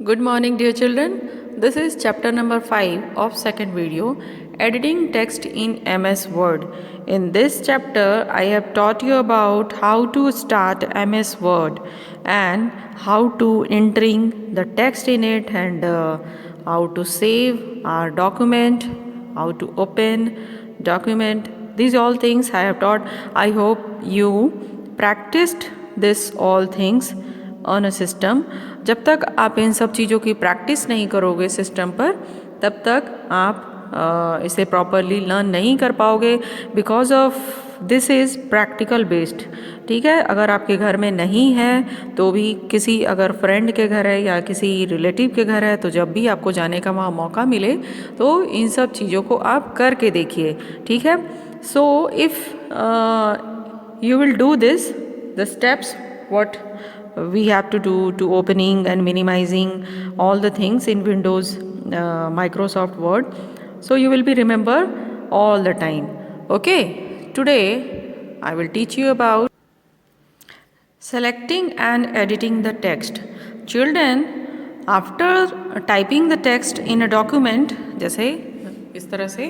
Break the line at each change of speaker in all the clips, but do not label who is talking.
Good morning, dear children. This is chapter number 5 of second video, editing text in MS Word. In this chapter, I have taught you about how to start MS Word and how to entering the text in it and how to save our document, how to open document. These all things I have taught. I hope you practiced this all things on a system. जब तक आप इन सब चीज़ों की practice नहीं करोगे system पर तब तक आप इसे प्रॉपरली लर्न नहीं कर पाओगे because of this is practical based. ठीक है, अगर आपके घर में नहीं है तो भी किसी अगर फ्रेंड के घर है या किसी रिलेटिव के घर है तो जब भी आपको जाने का वहाँ मौका मिले तो इन सब चीज़ों को आप करके देखिए. ठीक है, so if you will do this, the steps what we have to do to opening and minimizing all the things in Windows Microsoft Word, so you will be remember all the time. Okay, today I will teach you about selecting and editing the text. Children, after typing the text in a document, जैसे इस तरह से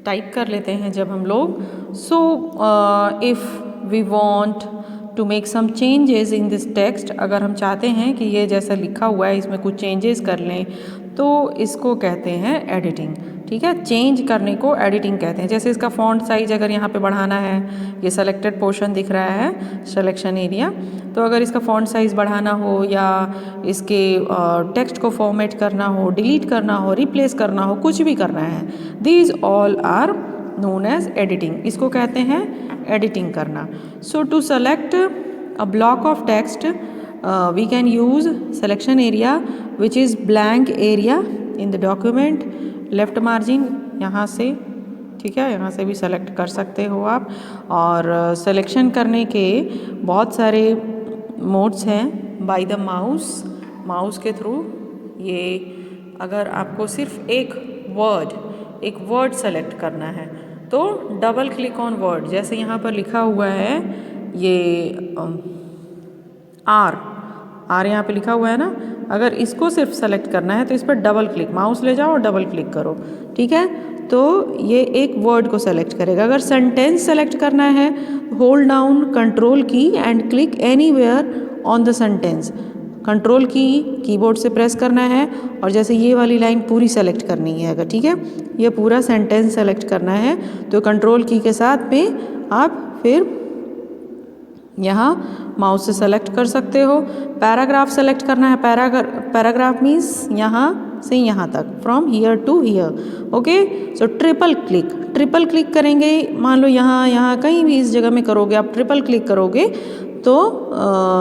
type कर लेते हैं जब हम लोग, so if we want to make some changes in this text, अगर हम चाहते हैं कि ये जैसा लिखा हुआ है इसमें कुछ चेंजेस कर लें तो इसको कहते हैं एडिटिंग. ठीक है, चेंज करने को एडिटिंग कहते हैं. जैसे इसका फॉन्ट साइज अगर यहाँ पे बढ़ाना है, ये सेलेक्टेड पोर्शन दिख रहा है सिलेक्शन एरिया, तो अगर इसका फॉन्ट साइज बढ़ाना हो या इसके टेक्स्ट को फॉर्मेट करना हो, डिलीट करना हो, रिप्लेस करना हो, कुछ भी करना है, these all are known as editing. इसको कहते हैं एडिटिंग करना. So to select a block of text we can use selection area which is blank area in the document, left margin यहाँ से. ठीक है, यहाँ से भी सेलेक्ट कर सकते हो आप. और सिलेक्शन करने के बहुत सारे मोड्स हैं बाय द माउस के थ्रू. ये अगर आपको सिर्फ एक वर्ड सेलेक्ट करना है तो डबल क्लिक ऑन वर्ड. जैसे यहाँ पर लिखा हुआ है ये आर यहाँ पे लिखा हुआ है ना, अगर इसको सिर्फ सेलेक्ट करना है तो इस पर डबल क्लिक, माउस ले जाओ और डबल क्लिक करो. ठीक है, तो ये एक वर्ड को सेलेक्ट करेगा. अगर सेंटेंस सेलेक्ट करना है, होल्ड डाउन कंट्रोल की and click anywhere on the sentence. Control की कीबोर्ड से प्रेस करना है और जैसे ये वाली लाइन पूरी सेलेक्ट करनी है अगर, ठीक है, ये पूरा सेंटेंस सेलेक्ट करना है तो कंट्रोल की के साथ में आप फिर यहाँ माउस से सेलेक्ट कर सकते हो. पैराग्राफ सेलेक्ट करना है, पैराग्राफ मीन्स यहाँ से यहाँ तक, from here to here. Okay, so triple click करेंगे. मान लो यहाँ कहीं भी इस जगह में करोगे आप, ट्रिपल क्लिक करोगे तो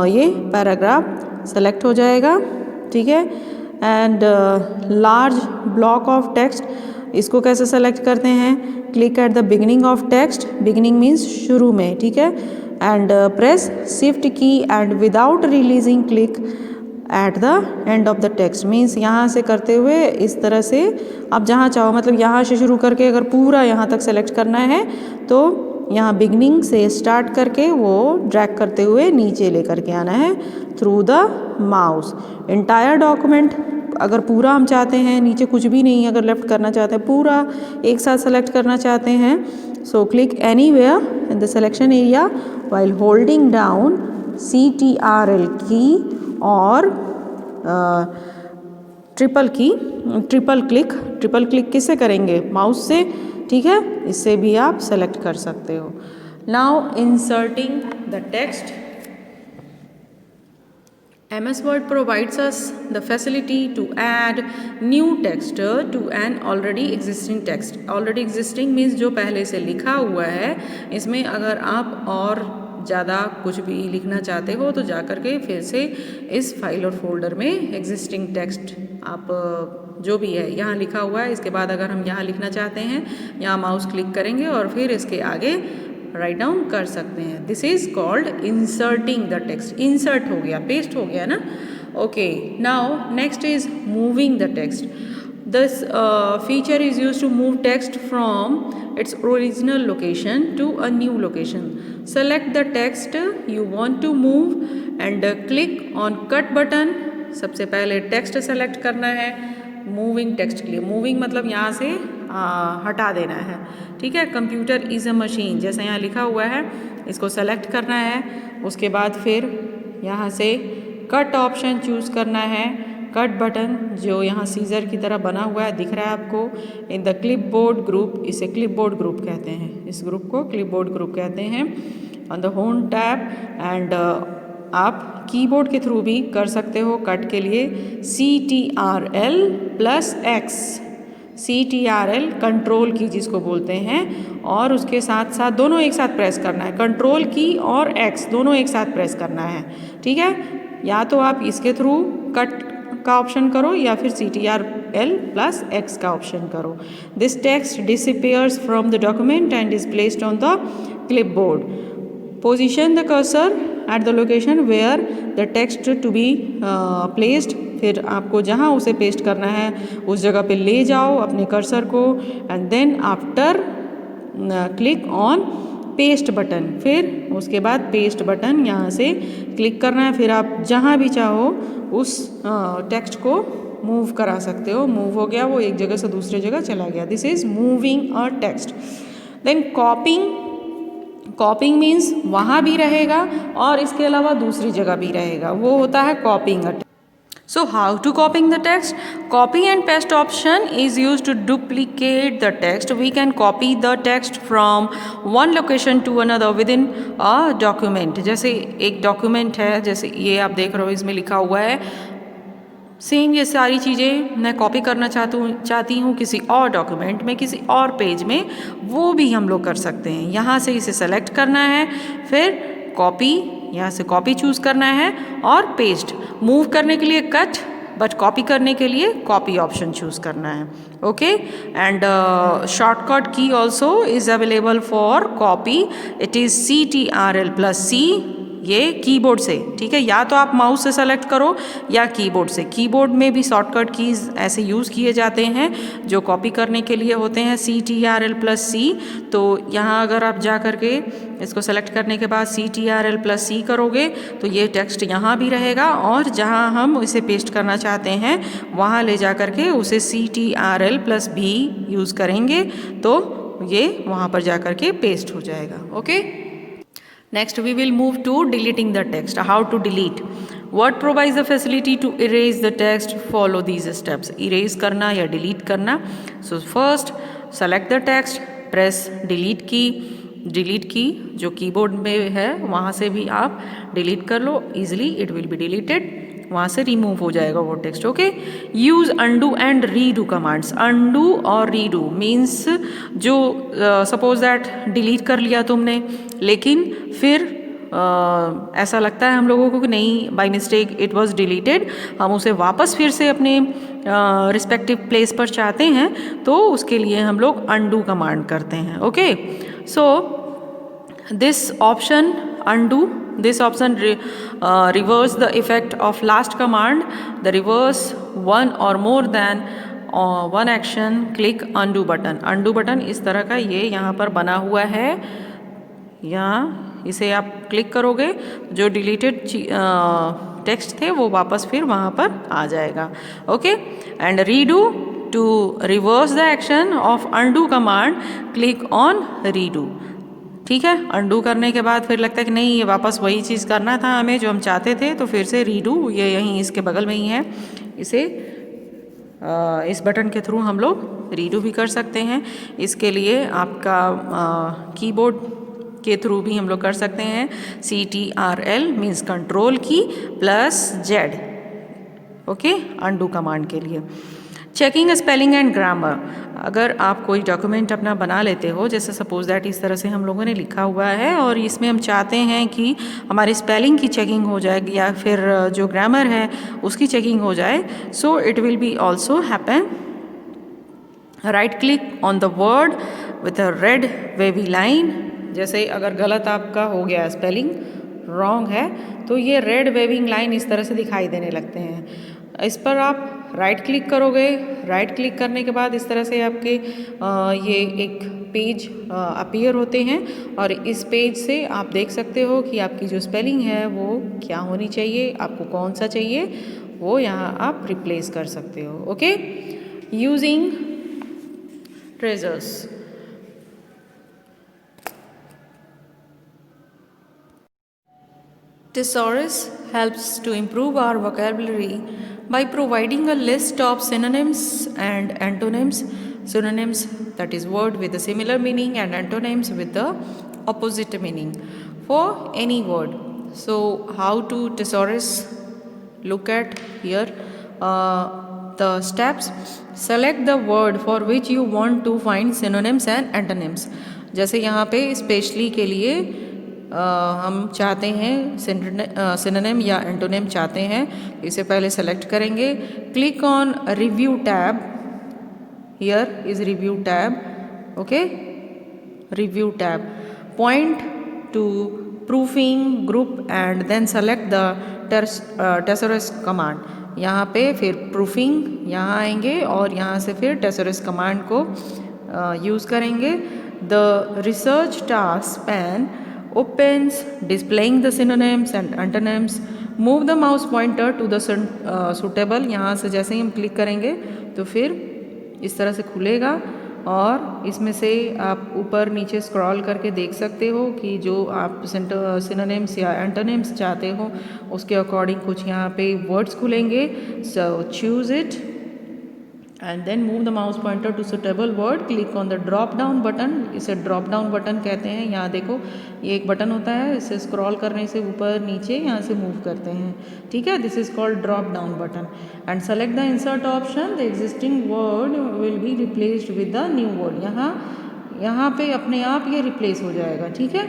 ये पैराग्राफ सेलेक्ट हो जाएगा. ठीक है, and large block of text, इसको कैसे सेलेक्ट करते हैं, click at the beginning of text, beginning means शुरू में. ठीक है, and press shift key and without releasing click at the end of the text. Means यहाँ से करते हुए इस तरह से आप जहाँ चाहो, मतलब यहाँ से शुरू करके अगर पूरा यहाँ तक सेलेक्ट करना है तो यहाँ बिगनिंग से स्टार्ट करके वो ड्रैग करते हुए नीचे लेकर के आना है through the mouse. Entire document अगर पूरा हम चाहते हैं, नीचे कुछ भी नहीं अगर लेफ्ट करना चाहते हैं, पूरा एक साथ सेलेक्ट करना चाहते हैं, so click anywhere in the selection area while holding down CTRL की और ट्रिपल क्लिक किससे करेंगे, माउस से. ठीक है, इससे भी आप सेलेक्ट कर सकते हो. Now inserting the text. MS Word provides us the facility to add new text to an already existing text. Already existing means जो पहले से लिखा हुआ है. इसमें अगर आप और ज़्यादा कुछ भी लिखना चाहते हो तो जा कर के फिर से इस फाइल और फोल्डर में एग्जिस्टिंग टेक्स्ट आप जो भी है यहाँ लिखा हुआ है, इसके बाद अगर हम यहाँ लिखना चाहते हैं यहाँ माउस क्लिक करेंगे और फिर इसके आगे राइट डाउन कर सकते हैं. This is called inserting the text. Insert हो गया, पेस्ट हो गया ना. Okay, now next is moving the text. This feature is used to move text from its original location to a new location. Select the text you want to move and click on cut button सबसे पहले text select करना है moving text के लिए। Moving मतलब यहाँ से हटा देना है, ठीक है। कंप्यूटर इज़ अ मशीन जैसे यहाँ लिखा हुआ है, इसको सेलेक्ट करना है। उसके बाद फिर यहाँ से कट ऑप्शन चूज़ करना है। कट बटन जो यहाँ सीजर की तरह बना हुआ है दिख रहा है आपको। इन द क्लिपबोर्ड ग्रुप, इसे क्लिपबोर्ड ग्रुप कहते हैं, इस ग्रुप को क्लिपबोर्ड ग्रुप कहते हैं। On the home tab and आप कीबोर्ड के थ्रू भी कर सकते हो कट के लिए। CTRL+X, CTRL कंट्रोल की जिसको बोलते हैं, और उसके साथ साथ दोनों एक साथ प्रेस करना है। कंट्रोल की और X दोनों एक साथ प्रेस करना है, ठीक है। या तो आप इसके थ्रू कट का ऑप्शन करो या फिर CTRL+X का ऑप्शन करो। This text disappears from the document and is placed on the clipboard. Position the cursor at the location where the text to be placed. फिर आपको जहाँ उसे पेस्ट करना है उस जगह पे ले जाओ अपने कर्सर को, and then after click on paste button. फिर उसके बाद पेस्ट बटन यहाँ से क्लिक करना है। फिर आप जहाँ भी चाहो उस टेक्स्ट को मूव करा सकते हो। मूव हो गया, वो एक जगह से दूसरे जगह चला गया। This is moving a text. Then copying, copying means वहाँ भी रहेगा और इसके अलावा दूसरी जगह भी रहेगा, वो होता है कॉपिंग a text. So how to copying the text? Copy and paste option is used to duplicate the text. We can copy the text from one location to another within a document. जैसे एक document है, जैसे ये आप देख रहे हो, इसमें लिखा हुआ है सेम ये सारी चीज़ें मैं कॉपी करना चाहती हूँ किसी और डॉक्यूमेंट में, किसी और पेज में, वो भी हम लोग कर सकते हैं। यहाँ से इसे सेलेक्ट करना है, फिर कॉपी, यहाँ से कॉपी चूज़ करना है, और पेस्ट। मूव करने के लिए कट, बट कॉपी करने के लिए कॉपी ऑप्शन चूज़ करना है, ओके। एंड शॉर्टकट की also is available for copy, it is CTRL+C, ये कीबोर्ड से, ठीक है। या तो आप माउस से सेलेक्ट करो या कीबोर्ड से। कीबोर्ड में भी शॉर्टकट कीज़ ऐसे यूज़ किए जाते हैं जो कॉपी करने के लिए होते हैं, CTRL+C। तो यहाँ अगर आप जा करके इसको सेलेक्ट करने के बाद CTRL+C करोगे तो ये टेक्स्ट यहाँ भी रहेगा, और जहाँ हम इसे पेस्ट करना चाहते हैं वहाँ ले जा करके उसे CTRL+V यूज़ करेंगे तो ये वहाँ पर जा करके पेस्ट हो जाएगा, okay. Next we will move to deleting the text. How to delete? Word provides the facility to erase the text. Follow these steps. Erase करना या delete करना. So first select the text, press delete key. delete key जो keyboard में है वहाँ से भी आप delete कर लो easily, it will be deleted. वहाँ से रिमूव हो जाएगा वो text, okay. Use undo and redo commands. Undo और रीडू मीन्स जो सपोज दैट डिलीट कर लिया तुमने, लेकिन फिर ऐसा लगता है हम लोगों को कि नहीं, by mistake it was deleted, हम उसे वापस फिर से अपने रिस्पेक्टिव प्लेस पर चाहते हैं, तो उसके लिए हम लोग अनडू कमांड करते हैं, okay. So this option undo, this option reverse the effect of last command. The reverse one or more than one action, click undo button. undo button इस तरह का ये यहाँ पर बना हुआ है, यहाँ इसे आप क्लिक करोगे जो डिलीटेड टेक्स्ट थे वो वापस फिर वहाँ पर आ जाएगा, okay. And redo, to reverse the action of undo command, click on redo, ठीक है। अंडू करने के बाद फिर लगता है कि नहीं, ये वापस वही चीज़ करना था हमें जो हम चाहते थे, तो फिर से रीडू, ये यहीं इसके बगल में ही है, इसे इस बटन के थ्रू हम लोग रीडू भी कर सकते हैं। इसके लिए आपका कीबोर्ड के थ्रू भी हम लोग कर सकते हैं। CTRL मीन्स कंट्रोल की +Z, ओके, अंडू कमांड के लिए। Checking spelling and grammar. अगर आप कोई डॉक्यूमेंट अपना बना लेते हो, जैसे सपोज दैट इस तरह से हम लोगों ने लिखा हुआ है और इसमें हम चाहते हैं कि हमारी स्पेलिंग की चेकिंग हो जाए या फिर जो ग्रामर है उसकी चेकिंग हो जाए, so it will be also happen. Right click on the word with a red wavy line. जैसे अगर गलत आपका हो गया, स्पेलिंग रॉन्ग है, तो ये रेड वेविंग लाइन इस तरह से दिखाई देने लगते हैं। इस पर आप राइट क्लिक करोगे। राइट क्लिक करने के बाद इस तरह से आपके ये एक पेज अपीयर होते हैं, और इस पेज से आप देख सकते हो कि आपकी जो स्पेलिंग है वो क्या होनी चाहिए, आपको कौन सा चाहिए वो यहाँ आप रिप्लेस कर सकते हो. Okay, using treasures. Thesaurus helps to improve our vocabulary by providing a list of synonyms and antonyms. Synonyms, that is word with a similar meaning, and antonyms with the opposite meaning for any word. So how to thesaurus? Look at here the steps. Select the word for which you want to find synonyms and antonyms. जैसे यहाँ पे specially के लिए हम चाहते हैं synonym या antonym चाहते हैं. इसे पहले सेलेक्ट करेंगे. Click on review tab. Here is review tab. Okay, review tab. Point to proofing group and then select the thesaurus command. यहाँ पे फिर प्रूफिंग यहाँ आएंगे और यहाँ से फिर टेसोरस कमांड को यूज़ करेंगे. The research task pane opens displaying the synonyms and antonyms. Move the mouse pointer to the suitable. यहाँ से जैसे ही हम क्लिक करेंगे तो फिर इस तरह से खुलेगा और इसमें से आप ऊपर नीचे स्क्रॉल करके देख सकते हो कि जो आप सिनोनिम्स या एंटोनिम्स चाहते हो उसके अकॉर्डिंग कुछ यहाँ पे वर्ड्स खुलेंगे. So choose it and then move the mouse pointer to suitable word. Click on the drop down button. इसे drop down button कहते हैं. यहाँ देखो ये एक बटन होता है, इसे स्क्रॉल करने से ऊपर नीचे यहाँ से मूव करते हैं. ठीक है, this is called drop down button. And select the insert option. The existing word will be replaced with the new word. यहाँ पे अपने आप ये रिप्लेस हो जाएगा. ठीक है,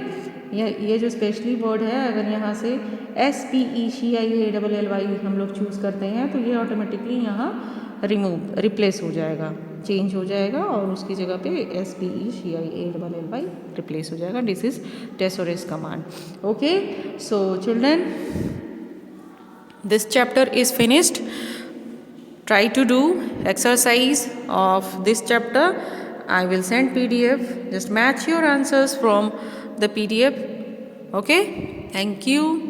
ये जो स्पेशली वर्ड है, अगर यहाँ से SPECIALLY हम लोग चूज़ करते हैं तो ये ऑटोमेटिकली यहाँ रिप्लेस हो जाएगा, चेंज हो जाएगा और उसकी जगह पे SPECIALLY रिप्लेस हो जाएगा. This is thesaurus command. Okay, so children, this chapter is finished. Try to do exercise of this chapter. I will send PDF. Just match your answers from the PDF. Okay, thank you.